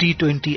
T20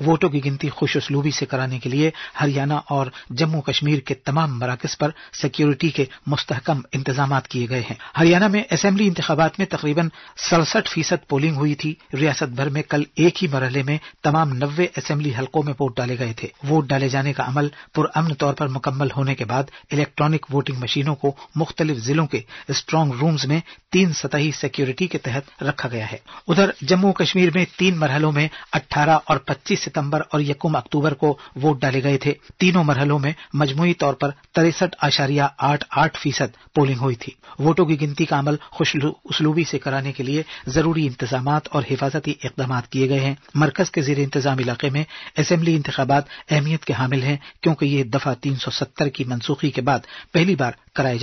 ووٹوں کی گنتی خوش اسلوبی سے کرانے کے لیے ہریانہ اور جموں کشمیر کے تمام مراکز پر سیکیورٹی کے مستحکم انتظامات کیے گئے ہیں۔ ہریانہ میں اسمبلی انتخابات میں تقریباً 67% پولنگ ہوئی تھی۔ ریاست بھر میں کل ایک ہی مرحلے میں تمام 90 اسمبلی حلقوں میں ووٹ ڈالے گئے تھے۔ ووٹ ڈالے جانے کا عمل پرامن طور پر مکمل ہونے کے بعد الیکٹرانک ووٹنگ مشینوں کو مختلف ضلعوں کے اسٹرانگ رومز میں 3 سطحی سیکیورٹی کے تحت رکھا گیا ہے۔ ادھر جموں کشمیر میں 3 مرحلوں میں 18 اور 25 ستمبر اور 1 اکتوبر کو ووٹ ڈالے گئے تھے۔ تینوں مرحلوں میں مجموعی طور پر 63.88% پولنگ ہوئی تھی۔ ووٹوں کی گنتی کا عمل خوش اسلوبی سے کرانے کے لیے ضروری انتظامات اور حفاظتی اقدامات کیے گئے ہیں۔ مرکز کے زیر انتظام علاقے میں اسمبلی انتخابات اہمیت کے حامل ہیں کیونکہ یہ دفعہ 370 کی منسوخی کے بعد پہلی بار کرائے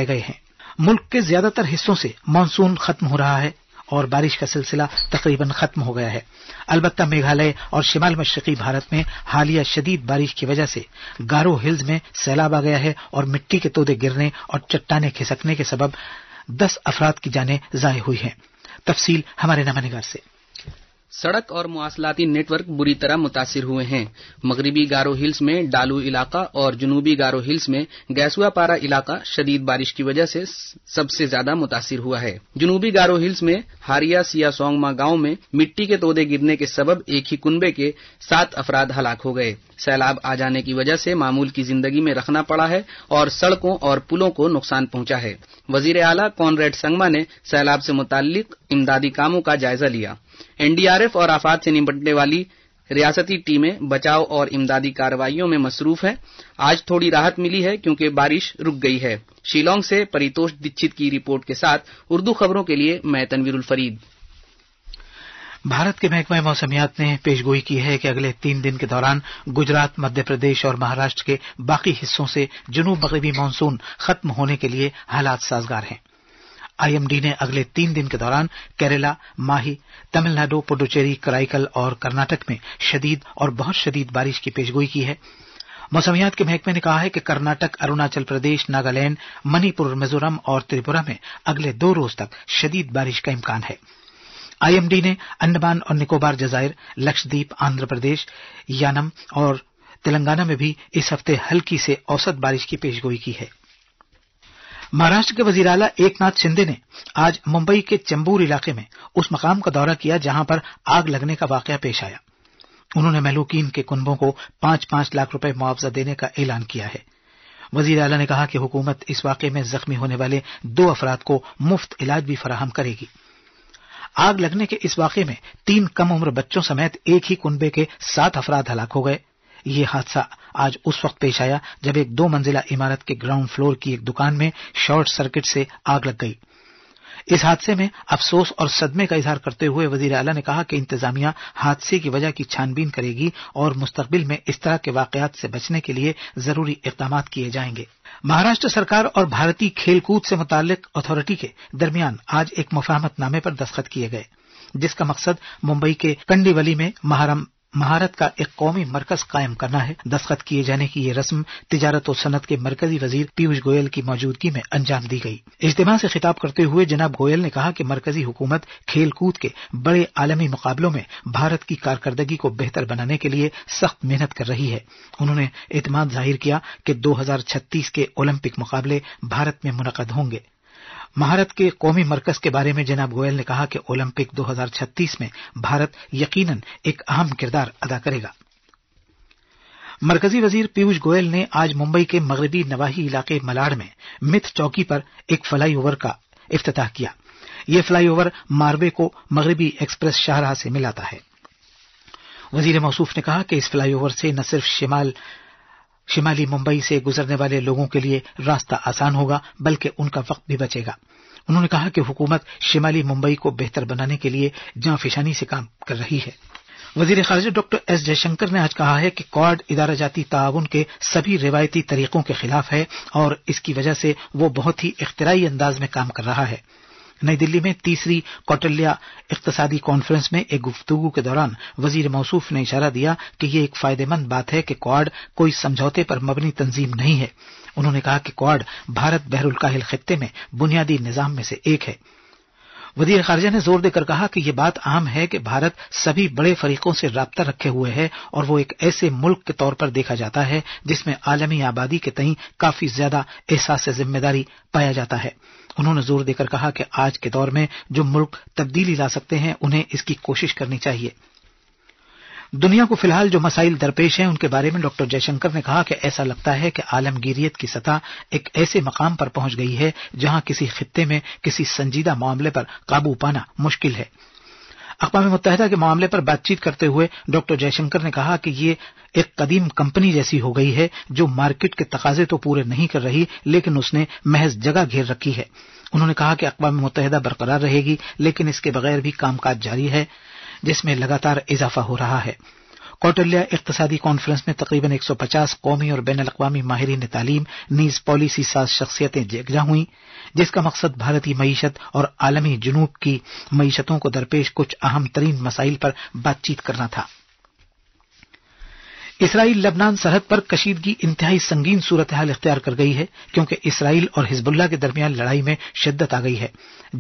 گئے ہیں۔ ملک کے زیادہ تر حصوں سے مانسون ختم ہو رہا ہے اور بارش کا سلسلہ تقریباً ختم ہو گیا ہے۔ البتہ میگھالیہ اور شمال مشرقی بھارت میں حالیہ شدید بارش کی وجہ سے گارو ہلز میں سیلاب آ گیا ہے اور مٹی کے تودے گرنے اور چٹانیں کھسکنے کے سبب 10 افراد کی جانیں ضائع ہوئی ہیں۔ تفصیل ہمارے نامہ نگار سے۔ سڑک اور مواصلاتی نیٹ ورک بری طرح متاثر ہوئے ہیں۔ مغربی گارو ہلز میں ڈالو علاقہ اور جنوبی گارو ہلز میں گیسوا پارا علاقہ شدید بارش کی وجہ سے سب سے زیادہ متاثر ہوا ہے۔ جنوبی گارو ہلز میں ہاریا سیا سونگما گاؤں میں مٹی کے تودے گرنے کے سبب ایک ہی کنبے کے 7 افراد ہلاک ہو گئے۔ سیلاب آ جانے کی وجہ سے معمول کی زندگی میں رکھنا پڑا ہے اور سڑکوں اور پلوں کو نقصان پہنچا ہے۔ وزیر اعلیٰ کونریڈ سنگما نے سیلاب سے متعلق امدادی کاموں کا جائزہ لیا۔ NDRF اور آفات سے نمٹنے والی ریاستی ٹیمیں بچاؤ اور امدادی کارروائیوں میں مصروف ہیں۔ آج تھوڑی راحت ملی ہے کیونکہ بارش رک گئی ہے۔ شیلانگ سے پریتوش دکشت کی رپورٹ کے ساتھ اردو خبروں کے لیے میں تنویر الفرید۔ بھارت کے محکمہ موسمیات نے پیشگوئی کی ہے کہ اگلے 3 دن کے دوران گجرات، مدھیہ پردیش اور مہاراشٹر کے باقی حصوں سے جنوب مغربی مانسون ختم ہونے کے لیے حالات سازگار ہیں۔ IMD نے اگلے 3 دن کے دوران کیرلا، ماہی، تمل ناڈو، پڈوچیری، کرائیکل اور کرناٹک میں شدید اور بہت شدید بارش کی پیشگوئی کی ہے۔ موسمیات کے محکمے نے کہا ہے کہ کرناٹک، اروناچل پردیش، ناگالینڈ، منی پور، میزورم اور تریپورہ میں اگلے 2 روز تک شدید بارش کا امکان ہے۔ IMD نے انڈمان اور نکوبار جزائر، لکشدیپ، آندھرا پردیش، یانم اور تلنگانہ میں بھی اس ہفتے ہلکی سے اوسط بارش کی پیشگوئی کی ہے۔ مہاراشٹر کے وزیر اعلیٰ ایک ناتھ شندے نے آج ممبئی کے چمبور علاقے میں اس مقام کا دورہ کیا جہاں پر آگ لگنے کا واقعہ پیش آیا۔ انہوں نے مہلوکین کے کنبوں کو 5-5 لاکھ روپے معاوضہ دینے کا اعلان کیا ہے۔ وزیر اعلیٰ نے کہا کہ حکومت اس واقعے میں زخمی ہونے والے 2 افراد کو مفت علاج بھی فراہم کرے گی۔ آگ لگنے کے اس واقعے میں 3 کم عمر بچوں سمیت ایک ہی کنبے کے 7 افراد ہلاک ہو گئے۔ یہ حادثہ آج اس وقت پیش آیا جب ایک 2 منزلہ عمارت کے گراؤنڈ فلور کی ایک دکان میں شارٹ سرکٹ سے آگ لگ گئی۔ اس حادثے میں افسوس اور صدمے کا اظہار کرتے ہوئے وزیر اعلیٰ نے کہا کہ انتظامیہ حادثے کی وجہ کی چھان بین کرے گی اور مستقبل میں اس طرح کے واقعات سے بچنے کے لیے ضروری اقدامات کیے جائیں گے۔ مہاراشٹر سرکار اور بھارتی کھیل کود سے متعلق اتھارٹی کے درمیان آج ایک مفاہمت نامے پر دستخط کیے گئے جس کا مقصد ممبئی کے کنڈیولی میں مہارت کا ایک قومی مرکز قائم کرنا ہے۔ دستخط کیے جانے کی یہ رسم تجارت و صنعت کے مرکزی وزیر پیوش گوئل کی موجودگی میں انجام دی گئی۔ اجتماع سے خطاب کرتے ہوئے جناب گوئل نے کہا کہ مرکزی حکومت کھیل کود کے بڑے عالمی مقابلوں میں بھارت کی کارکردگی کو بہتر بنانے کے لیے سخت محنت کر رہی ہے۔ انہوں نے اعتماد ظاہر کیا کہ 2036 کے اولمپک مقابلے بھارت میں منعقد ہوں گے۔ مہارت کے قومی مرکز کے بارے میں جناب گوئل نے کہا کہ اولمپک 2036 میں بھارت یقیناً ایک اہم کردار ادا کرے گا۔ مرکزی وزیر پیوش گوئل نے آج ممبئی کے مغربی نواحی علاقے ملاڈ میں متھ چوکی پر ایک فلائی اوور کا افتتاح کیا۔ یہ فلائی اوور ماروے کو مغربی ایکسپریس شاہراہ سے ملاتا ہے۔ وزیر موصوف نے کہا کہ اس فلائی اوور سے نہ صرف شمالی ممبئی سے گزرنے والے لوگوں کے لیے راستہ آسان ہوگا بلکہ ان کا وقت بھی بچے گا۔ انہوں نے کہا کہ حکومت شمالی ممبئی کو بہتر بنانے کے لیے جاں فشانی سے کام کر رہی ہے۔ وزیر خارجہ ڈاکٹر ایس جے شنکر نے آج کہا ہے کہ کوڈ ادارہ جاتی تعاون کے سبھی روایتی طریقوں کے خلاف ہے اور اس کی وجہ سے وہ بہت ہی اختراعی انداز میں کام کر رہا ہے۔ نئی دلی میں 3ری کوٹلیہ اقتصادی کانفرنس میں ایک گفتگو کے دوران وزیر موصوف نے اشارہ دیا کہ یہ ایک فائدہ مند بات ہے کہ کوڈ کوئی سمجھوتے پر مبنی تنظیم نہیں ہے۔ انہوں نے کہا کہ کوڈ بھارت بحر الکاہل خطے میں بنیادی نظام میں سے ایک ہے۔ وزیر خارجہ نے زور دے کر کہا کہ یہ بات عام ہے کہ بھارت سبھی بڑے فریقوں سے رابطہ رکھے ہوئے ہے اور وہ ایک ایسے ملک کے طور پر دیکھا جاتا ہے جس میں عالمی آبادی کے تئیں کافی زیادہ احساس ذمہ داری پایا جاتا ہے۔ انہوں نے زور دے کر کہا کہ آج کے دور میں جو ملک تبدیلی لا سکتے ہیں انہیں اس کی کوشش کرنی چاہیے۔ دنیا کو فی الحال جو مسائل درپیش ہیں ان کے بارے میں ڈاکٹر جے شنکر نے کہا کہ ایسا لگتا ہے کہ عالمگیریت کی سطح ایک ایسے مقام پر پہنچ گئی ہے جہاں کسی خطے میں کسی سنجیدہ معاملے پر قابو پانا مشکل ہے۔ اقوام متحدہ کے معاملے پر بات چیت کرتے ہوئے ڈاکٹر جے شنکر نے کہا کہ یہ ایک قدیم کمپنی جیسی ہو گئی ہے جو مارکیٹ کے تقاضے تو پورے نہیں کر رہی لیکن اس نے محض جگہ گھیر رکھی ہے۔ انہوں نے کہا کہ اقوام متحدہ برقرار رہے گی لیکن اس کے بغیر بھی کام کاج جاری ہے جس میں لگاتار اضافہ ہو رہا ہے۔ کوٹلیا اقتصادی کانفرنس میں تقریباً 150 قومی اور بین الاقوامی ماہرین تعلیم نیز پالیسی ساز شخصیتیں یکجا ہوئیں جس کا مقصد بھارتی معیشت اور عالمی جنوب کی معیشتوں کو درپیش کچھ اہم ترین مسائل پر بات چیت کرنا تھا۔ اسرائیل لبنان سرحد پر کشیدگی انتہائی سنگین صورتحال اختیار کر گئی ہے کیونکہ اسرائیل اور حزب اللہ کے درمیان لڑائی میں شدت آ گئی ہے۔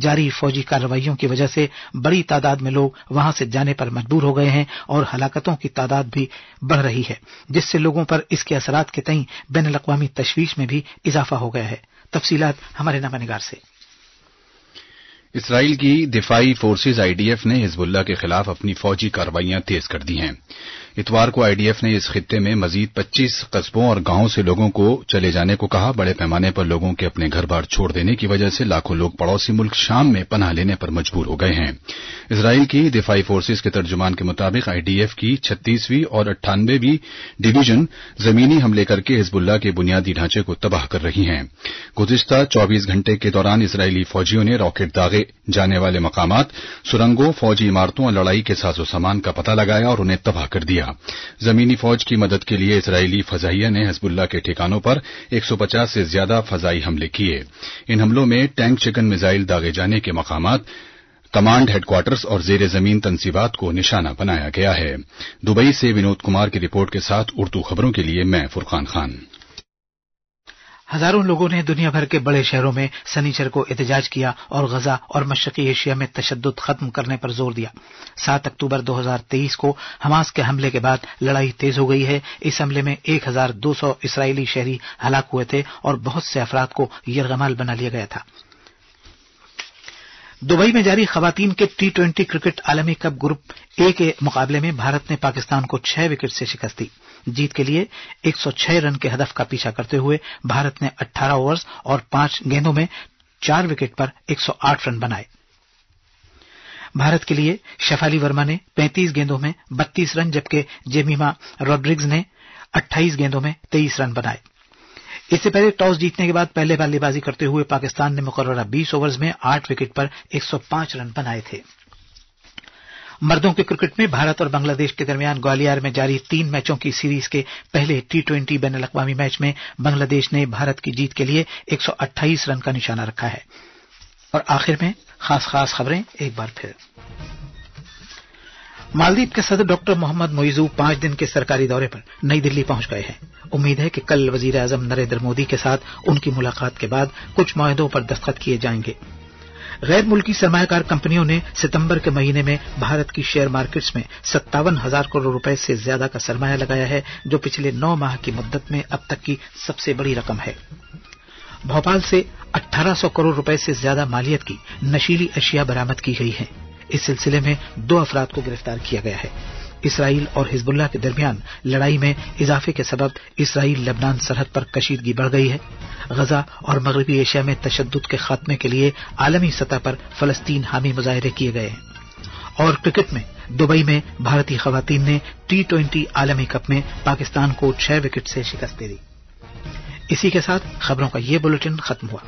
جاری فوجی کارروائیوں کی وجہ سے بڑی تعداد میں لوگ وہاں سے جانے پر مجبور ہو گئے ہیں اور ہلاکتوں کی تعداد بھی بڑھ رہی ہے جس سے لوگوں پر اس کے اثرات کے تئیں بین الاقوامی تشویش میں بھی اضافہ ہو گیا ہے۔ تفصیلات ہمارے نامہ نگار سے۔ اسرائیل کی دفاعی فورسز IDF نے حزب اللہ کے خلاف اپنی فوجی کارروائیاں تیز کر دی ہیں۔ اتوار کو IDF نے اس خطے میں مزید 25 قصبوں اور گاؤں سے لوگوں کو چلے جانے کو کہا۔ بڑے پیمانے پر لوگوں کے اپنے گھر بار چھوڑ دینے کی وجہ سے لاکھوں لوگ پڑوسی ملک شام میں پناہ لینے پر مجبور ہو گئے ہیں۔ اسرائیل کی دفاعی فورسز کے ترجمان کے مطابق IDF کی 36ویں اور 98ویں ڈویژن زمینی حملے کر کے حزب اللہ کے بنیادی ڈھانچے کو تباہ کر رہی ہیں۔ گزشتہ 24 گھنٹے کے دوران اسرائیلی فوجیوں نے راکٹ داغے جانے والے مقامات، سرنگوں، فوجی عمارتوں اور لڑائی کے ساز و سامان کا پتہ لگایا اور انہیں تباہ کر دیا۔ زمینی فوج کی مدد کے لیے اسرائیلی فضائیہ نے حزب اللہ کے ٹھکانوں پر 150 سے زیادہ فضائی حملے کیے۔ ان حملوں میں ٹینک چکن میزائل داغے جانے کے مقامات، کمانڈ ہیڈ کوارٹرز اور زیر زمین تنصیبات کو نشانہ بنایا گیا ہے۔ دبئی سے ونود کمار کی رپورٹ کے ساتھ اردو خبروں کے لیے میں فرقان خان۔ ہزاروں لوگوں نے دنیا بھر کے بڑے شہروں میں سنیچر کو احتجاج کیا اور غزہ اور مشرقی ایشیا میں تشدد ختم کرنے پر زور دیا۔ 7 اکتوبر 2023 کو حماس کے حملے کے بعد لڑائی تیز ہو گئی ہے۔ اس حملے میں 1200 اسرائیلی شہری ہلاک ہوئے تھے اور بہت سے افراد کو یرغمال بنا لیا گیا تھا۔ دبئی میں جاری خواتین کے T20 کرکٹ عالمی کپ گروپ A کے مقابلے میں بھارت نے پاکستان کو 6 وکٹ سے شکست دی۔ جیت کے لیے 106 رن کے ہدف کا پیچھا کرتے ہوئے بھارت نے 18 اوورز اور 5 گیندوں میں 4 وکٹ پر 108 رن بنائے۔ بھارت کے لیے شفالی ورما نے 35 گیندوں میں 32 رن جبکہ جیمیما روڈرگز نے 28 گیندوں میں 23 رن بنائے۔ اس سے پہلے ٹاس جیتنے کے بعد پہلے بلے بازی کرتے ہوئے پاکستان نے مقررہ 20 اوورز میں 8 وکٹ پر 105 رن بنائے تھے۔ مردوں کے کرکٹ میں بھارت اور بنگلہ دیش کے درمیان گوالیار میں جاری 3 میچوں کی سیریز کے پہلے T20 بین الاقوامی میچ میں بنگلہ دیش نے بھارت کی جیت کے لیے 128 رن کا نشانہ رکھا ہے۔ اور آخر میں خاص خبریں ایک بار پھر۔ مالدیپ کے صدر ڈاکٹر محمد معیزو 5 دن کے سرکاری دورے پر نئی دلی پہنچ گئے ہیں۔ امید ہے کہ کل وزیر اعظم نریندر مودی کے ساتھ ان کی ملاقات کے بعد کچھ معاہدوں پر دستخط کیے جائیں گے۔ غیر ملکی سرمایہ کار کمپنیوں نے ستمبر کے مہینے میں بھارت کی شیئر مارکیٹس میں 57,000 کروڑ روپے سے زیادہ کا سرمایہ لگایا ہے جو پچھلے 9 ماہ کی مدت میں اب تک کی سب سے بڑی رقم ہے۔ بھوپال سے 1800 کروڑ روپے سے زیادہ مالیت کی نشیلی اشیاء برآمد کی گئی ہیں۔ اس سلسلے میں 2 افراد کو گرفتار کیا گیا ہے۔ اسرائیل اور حزب اللہ کے درمیان لڑائی میں اضافے کے سبب اسرائیل لبنان سرحد پر کشیدگی بڑھ گئی ہے۔ غزہ اور مغربی ایشیا میں تشدد کے خاتمے کے لیے عالمی سطح پر فلسطین حامی مظاہرے کیے گئے ہیں۔ اور کرکٹ میں دبئی میں بھارتی خواتین نے T20 عالمی کپ میں پاکستان کو 6 وکٹ سے شکست دے دی۔ اسی کے ساتھ خبروں کا یہ بلیٹن ختم ہوا۔